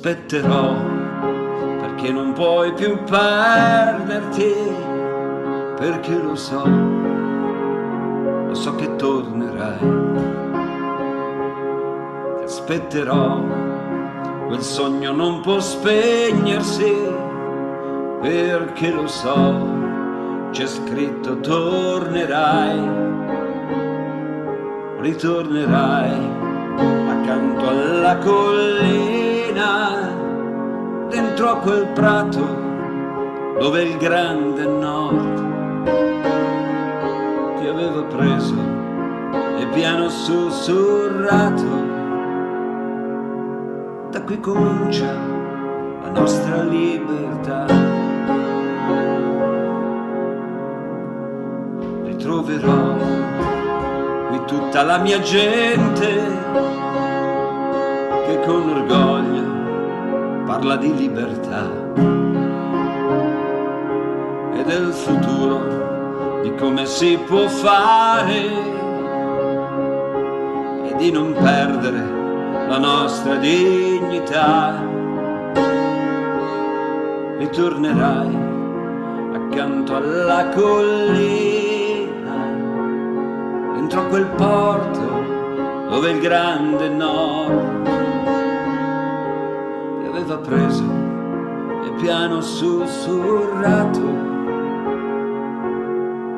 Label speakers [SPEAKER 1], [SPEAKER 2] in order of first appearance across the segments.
[SPEAKER 1] aspetterò, perché non puoi più perderti, perché lo so che tornerai. Ti aspetterò, quel sogno non può spegnersi, perché lo so, c'è scritto tornerai, ritornerai accanto alla collina, dentro a quel prato dove il grande nord ti aveva preso e piano sussurrato. Da qui comincia la nostra libertà. Ritroverò qui tutta la mia gente che con orgoglio parla di libertà e del futuro, di come si può fare e di non perdere la nostra dignità. Ritornerai accanto alla collina, dentro a quel porto dove il grande nord ti aveva preso e piano sussurrato.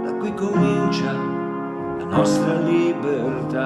[SPEAKER 1] Da qui comincia la nostra libertà.